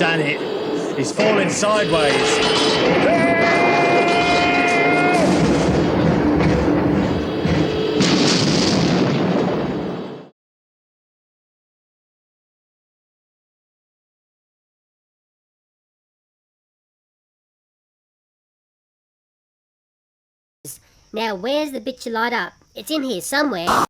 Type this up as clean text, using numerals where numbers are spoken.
done it. He's falling sideways. Now where's the bit you light up? It's in here somewhere.